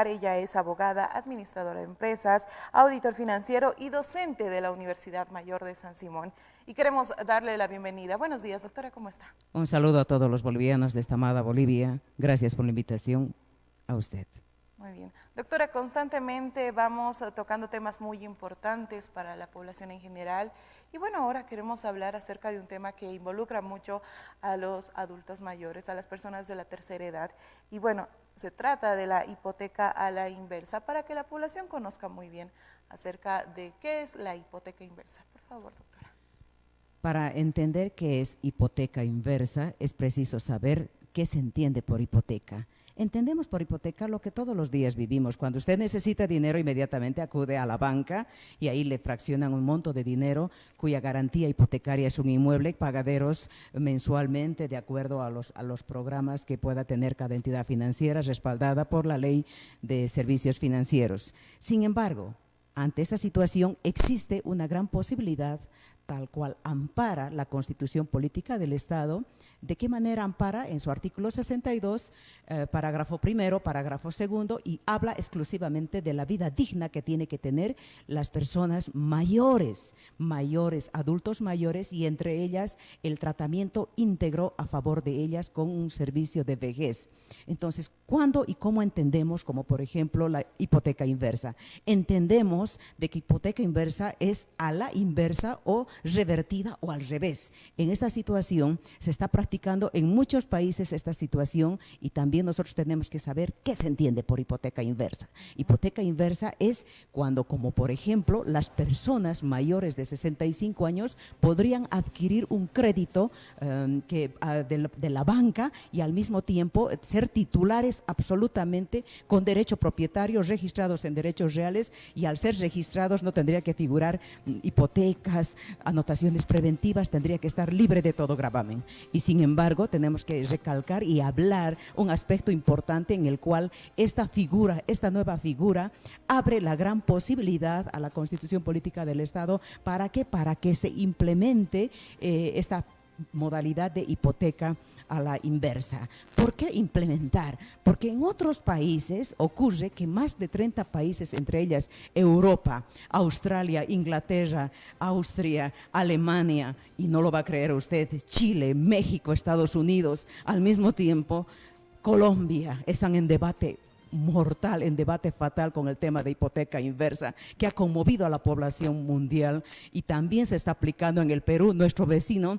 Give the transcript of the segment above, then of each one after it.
Ella es abogada, administradora de empresas, auditor financiero y docente de la Universidad Mayor de San Simón. Y queremos darle la bienvenida. Buenos días, doctora, ¿cómo está? Un saludo a todos los bolivianos de esta amada Bolivia. Gracias por la invitación a usted. Muy bien. Doctora, constantemente vamos tocando temas muy importantes para la población en general. Y bueno, ahora queremos hablar acerca de un tema que involucra mucho a los adultos mayores, a las personas de la tercera edad. Y bueno, se trata de la hipoteca a la inversa, para que la población conozca muy bien acerca de qué es la hipoteca inversa. Por favor, doctora. Para entender qué es hipoteca inversa, es preciso saber qué se entiende por hipoteca. Entendemos por hipoteca lo que todos los días vivimos. Cuando usted necesita dinero, inmediatamente acude a la banca y ahí le fraccionan un monto de dinero cuya garantía hipotecaria es un inmueble, pagaderos mensualmente de acuerdo a los programas que pueda tener cada entidad financiera respaldada por la Ley de Servicios Financieros. Sin embargo, ante esta situación existe una gran posibilidad, tal cual ampara la Constitución Política del Estado. ¿De qué manera ampara? En su artículo 62, parágrafo primero, parágrafo segundo, y habla exclusivamente de la vida digna que tiene que tener las personas mayores, adultos mayores, y entre ellas el tratamiento íntegro a favor de ellas con un servicio de vejez. Entonces, ¿cuándo y cómo entendemos, como por ejemplo, la hipoteca inversa? Entendemos de que hipoteca inversa es a la inversa o revertida o al revés. En esta situación se está practicando en muchos países esta situación, y también nosotros tenemos que saber qué se entiende por hipoteca inversa. Hipoteca inversa es cuando, como por ejemplo, las personas mayores de 65 años podrían adquirir un crédito de la banca y al mismo tiempo ser titulares absolutamente con derecho propietario, registrados en derechos reales, y al ser registrados no tendría que figurar hipotecas, anotaciones preventivas, tendría que estar libre de todo gravamen. Y sin embargo, tenemos que recalcar y hablar un aspecto importante en el cual esta nueva figura, abre la gran posibilidad a la Constitución Política del Estado. ¿Para qué? Para que se implemente esta modalidad de hipoteca a la inversa. ¿Por qué implementar? Porque en otros países ocurre que más de 30 países, entre ellas Europa, Australia, Inglaterra, Austria, Alemania, y no lo va a creer usted, Chile, México, Estados Unidos, al mismo tiempo Colombia, están en debate mortal, en debate fatal con el tema de hipoteca inversa, que ha conmovido a la población mundial, y también se está aplicando en el Perú, nuestro vecino,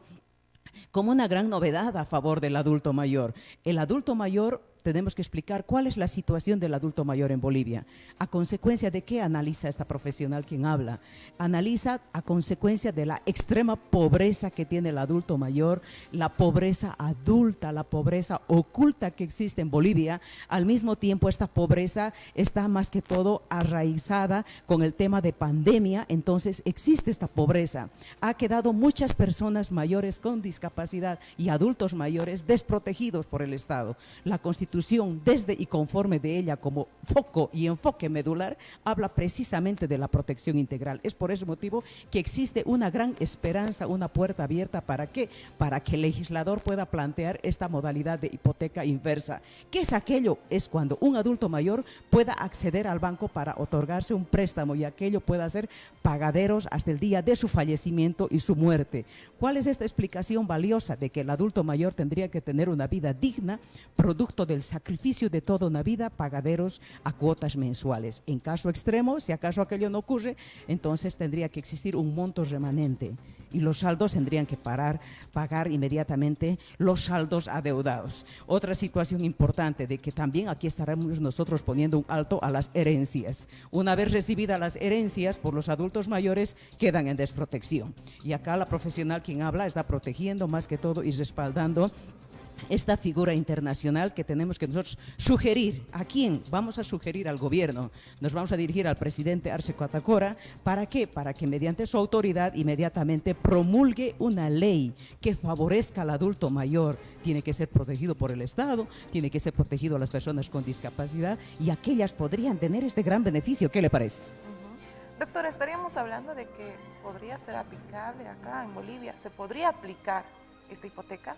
como una gran novedad a favor del adulto mayor. El adulto mayor, tenemos que explicar cuál es la situación del adulto mayor en Bolivia. ¿A consecuencia de qué analiza esta profesional quien habla? Analiza a consecuencia de la extrema pobreza que tiene el adulto mayor, la pobreza adulta, la pobreza oculta que existe en Bolivia. Al mismo tiempo, esta pobreza está más que todo arraizada con el tema de pandemia. Entonces existe esta pobreza. Ha quedado muchas personas mayores con discapacidad y adultos mayores desprotegidos por el Estado. La Constitución, desde y conforme de ella como foco y enfoque medular, habla precisamente de la protección integral. Es por ese motivo que existe una gran esperanza, una puerta abierta. ¿Para qué? Para que el legislador pueda plantear esta modalidad de hipoteca inversa. ¿Qué es aquello? Es cuando un adulto mayor pueda acceder al banco para otorgarse un préstamo, y aquello pueda ser pagaderos hasta el día de su fallecimiento y su muerte. ¿Cuál es esta explicación valiosa de que el adulto mayor tendría que tener una vida digna, producto del sacrificio de toda una vida, pagaderos a cuotas mensuales? En caso extremo, si acaso aquello no ocurre, entonces tendría que existir un monto remanente, y los saldos tendrían que pagar inmediatamente los saldos adeudados. Otra situación importante, de que también aquí estaremos nosotros poniendo un alto a las herencias. Una vez recibidas las herencias por los adultos mayores, quedan en desprotección, y acá la profesional quien habla está protegiendo más que todo y respaldando esta figura internacional que tenemos que nosotros sugerir. ¿A quién? Vamos a sugerir al gobierno, nos vamos a dirigir al presidente Arce Catacora. ¿Para qué? Para que mediante su autoridad inmediatamente promulgue una ley que favorezca al adulto mayor. Tiene que ser protegido por el Estado, tiene que ser protegido a las personas con discapacidad, y aquellas podrían tener este gran beneficio. ¿Qué le parece? Doctora, estaríamos hablando de que podría ser aplicable acá en Bolivia. ¿Se podría aplicar esta hipoteca?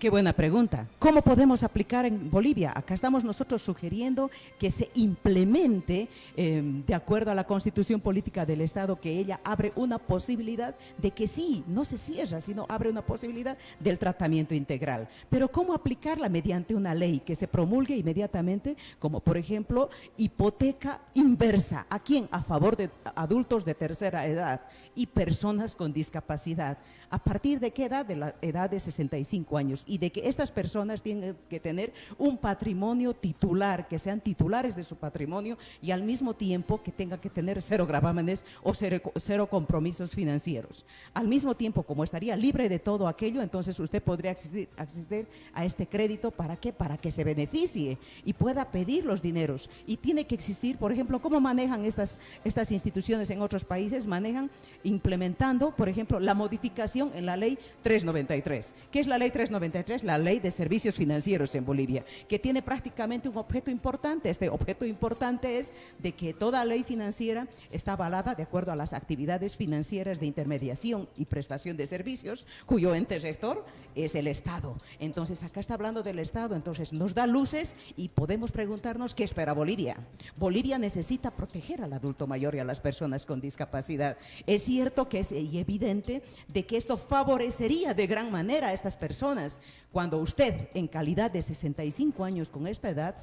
Qué buena pregunta. ¿Cómo podemos aplicar en Bolivia? Acá estamos nosotros sugiriendo que se implemente, de acuerdo a la Constitución Política del Estado, que ella abre una posibilidad de que sí, no se cierra, sino abre una posibilidad del tratamiento integral. Pero ¿cómo aplicarla? Mediante una ley que se promulgue inmediatamente, como por ejemplo, hipoteca inversa. ¿A quién? A favor de adultos de tercera edad y personas con discapacidad. ¿A partir de qué edad? De la edad de 65 años. Y de que estas personas tienen que tener un patrimonio titular, que sean titulares de su patrimonio y al mismo tiempo que tengan que tener 0 gravámenes o 0 compromisos financieros. Al mismo tiempo, como estaría libre de todo aquello, entonces usted podría acceder a este crédito. ¿Para qué? Para que se beneficie y pueda pedir los dineros. Y tiene que existir, por ejemplo, ¿cómo manejan estas instituciones en otros países? Manejan implementando, por ejemplo, la modificación en la ley 393. ¿Qué es la ley 393? La ley de servicios financieros en Bolivia, que tiene prácticamente un objeto importante. Este objeto importante es de que toda ley financiera está avalada de acuerdo a las actividades financieras de intermediación y prestación de servicios, cuyo ente rector es el Estado. Entonces, acá está hablando del Estado, entonces nos da luces y podemos preguntarnos qué espera Bolivia. Bolivia necesita proteger al adulto mayor y a las personas con discapacidad. Es cierto que es evidente de que esto favorecería de gran manera a estas personas. Cuando usted, en calidad de 65 años con esta edad,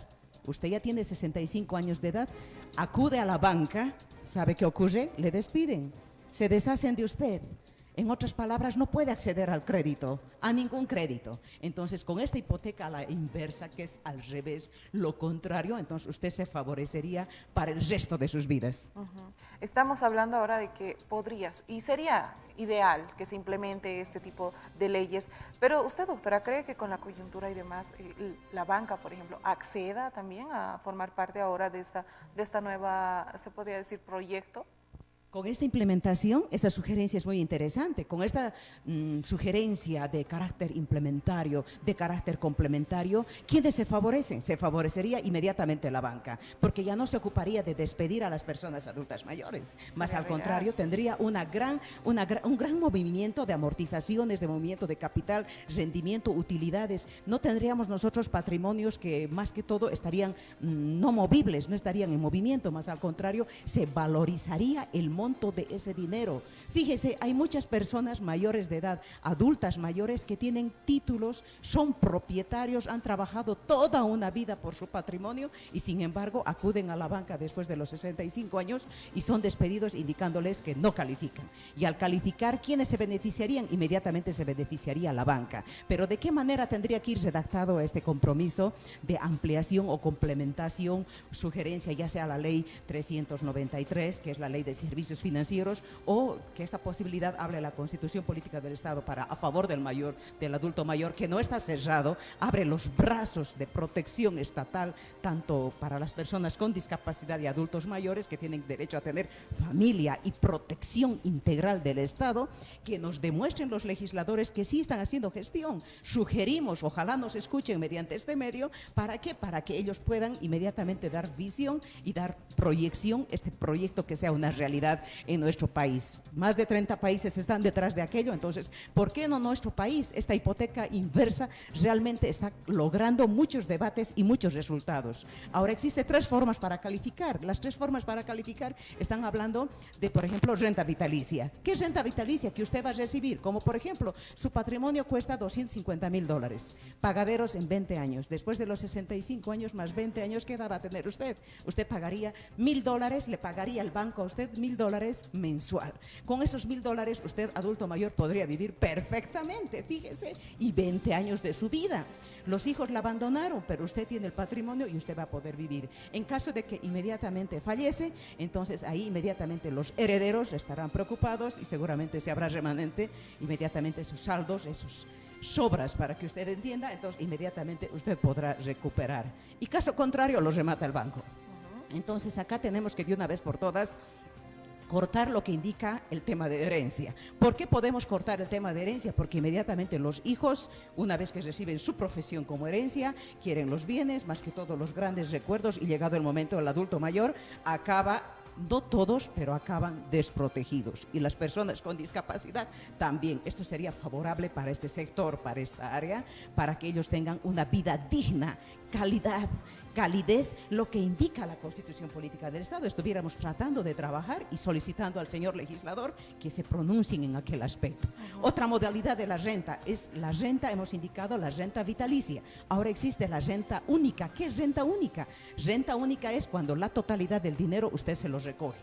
usted ya tiene 65 años de edad, acude a la banca, ¿sabe qué ocurre? Le despiden, se deshacen de usted. En otras palabras, no puede acceder al crédito, a ningún crédito. Entonces, con esta hipoteca a la inversa, que es al revés, lo contrario, entonces usted se favorecería para el resto de sus vidas. Estamos hablando ahora de que podrías, y sería ideal que se implemente este tipo de leyes, pero usted, doctora, ¿cree que con la coyuntura y demás, la banca, por ejemplo, acceda también a formar parte ahora de esta nueva, se podría decir, proyecto? Con esta implementación, esta sugerencia es muy interesante. Con esta sugerencia de carácter implementario, de carácter complementario, ¿quiénes se favorecen? Se favorecería inmediatamente la banca, porque ya no se ocuparía de despedir a las personas adultas mayores. Más al contrario, tendría un gran movimiento de amortizaciones, de movimiento de capital, rendimiento, utilidades. No tendríamos nosotros patrimonios que más que todo estarían no movibles, no estarían en movimiento. Más al contrario, se valorizaría el monto de ese dinero. Fíjese, hay muchas personas mayores de edad, adultas mayores, que tienen títulos, son propietarios, han trabajado toda una vida por su patrimonio y sin embargo acuden a la banca después de los 65 años y son despedidos indicándoles que no califican. Y al calificar, ¿quiénes se beneficiarían? Inmediatamente se beneficiaría la banca. Pero ¿de qué manera tendría que ir redactado este compromiso de ampliación o complementación, sugerencia, ya sea la ley 393, que es la ley de servicios financieros, o que esta posibilidad hable la Constitución Política del Estado a favor del adulto mayor, que no está cerrado, abre los brazos de protección estatal tanto para las personas con discapacidad y adultos mayores que tienen derecho a tener familia y protección integral del Estado, que nos demuestren los legisladores que sí están haciendo gestión. Sugerimos, ojalá nos escuchen mediante este medio, ¿para qué? Para que ellos puedan inmediatamente dar visión y dar proyección, este proyecto que sea una realidad en nuestro país. Más de 30 países están detrás de aquello, entonces, ¿por qué no nuestro país? Esta hipoteca inversa realmente está logrando muchos debates y muchos resultados. Ahora, existen 3 formas para calificar. Las 3 formas para calificar están hablando de, por ejemplo, renta vitalicia. ¿Qué es renta vitalicia? Que usted va a recibir, como por ejemplo, su patrimonio cuesta $250,000, pagaderos en 20 años. Después de los 65 años más 20 años, ¿qué edad va a tener usted? Usted pagaría $1,000, le pagaría el banco a usted $1,000 mensual. Con esos $1,000 usted, adulto mayor, podría vivir perfectamente, fíjese, y 20 años de su vida. Los hijos la abandonaron, pero usted tiene el patrimonio y usted va a poder vivir. En caso de que inmediatamente fallece, entonces ahí inmediatamente los herederos estarán preocupados y seguramente se habrá remanente inmediatamente sus saldos, esos sobras, para que usted entienda, entonces inmediatamente usted podrá recuperar. Y caso contrario, los remata el banco. Entonces acá tenemos que de una vez por todas cortar lo que indica el tema de herencia. ¿Por qué podemos cortar el tema de herencia? Porque inmediatamente los hijos, una vez que reciben su profesión como herencia, quieren los bienes, más que todo los grandes recuerdos, y llegado el momento del adulto mayor, acaba No todos, pero acaban desprotegidos. Y las personas con discapacidad también. Esto sería favorable para este sector, para esta área, para que ellos tengan una vida digna, calidez, lo que indica la Constitución Política del Estado. Estuviéramos tratando de trabajar y solicitando al señor legislador que se pronuncien en aquel aspecto. Otra modalidad de la renta es la renta, hemos indicado la renta vitalicia. Ahora existe la renta única. ¿Qué es renta única? Renta única es cuando la totalidad del dinero usted se los recoge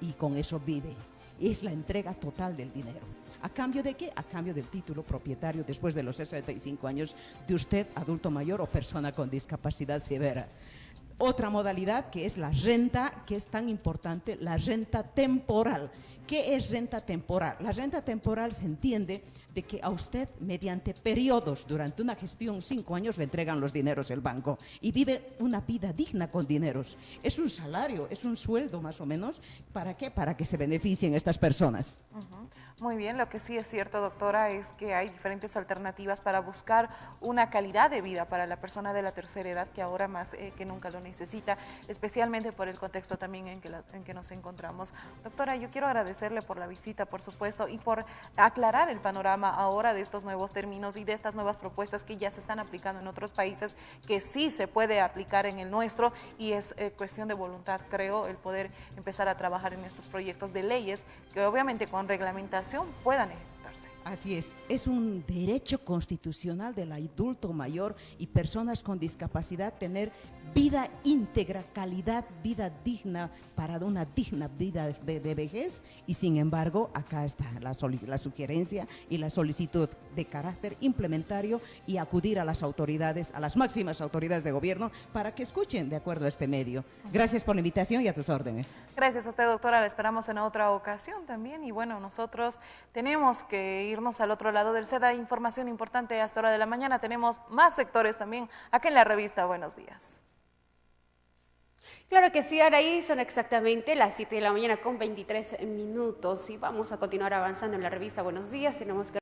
y con eso vive. Es la entrega total del dinero. ¿A cambio de qué? A cambio del título propietario después de los 65 años de usted, adulto mayor o persona con discapacidad severa. Otra modalidad que es la renta, que es tan importante, la renta temporal. ¿Qué es renta temporal? La renta temporal se entiende de que a usted, mediante periodos, durante una gestión, 5 años, le entregan los dineros el banco y vive una vida digna con dineros. Es un salario, es un sueldo más o menos. ¿Para qué? Para que se beneficien estas personas. Muy bien, lo que sí es cierto, doctora, es que hay diferentes alternativas para buscar una calidad de vida para la persona de la tercera edad que ahora más que nunca lo necesita, especialmente por el contexto también en que nos encontramos. Doctora, yo quiero agradecerle por la visita, por supuesto, y por aclarar el panorama ahora de estos nuevos términos y de estas nuevas propuestas que ya se están aplicando en otros países, que sí se puede aplicar en el nuestro, y es cuestión de voluntad, creo, el poder empezar a trabajar en estos proyectos de leyes que obviamente con reglamentación puedan ejecutarse. Así es un derecho constitucional del adulto mayor y personas con discapacidad tener vida íntegra, calidad, vida digna para una digna vida de vejez, y sin embargo acá está la sugerencia y la solicitud de carácter implementario y acudir a las autoridades, a las máximas autoridades de gobierno para que escuchen de acuerdo a este medio. Gracias por la invitación y a tus órdenes. Gracias a usted, doctora, la esperamos en otra ocasión también, y bueno, nosotros tenemos que irnos al otro lado del SEDA. Información importante a esta hora de la mañana, tenemos más sectores también acá en la revista Buenos Días. Claro que sí, Araí, son exactamente las 7 de la mañana con 23 minutos y vamos a continuar avanzando en la revista Buenos Días. Tenemos que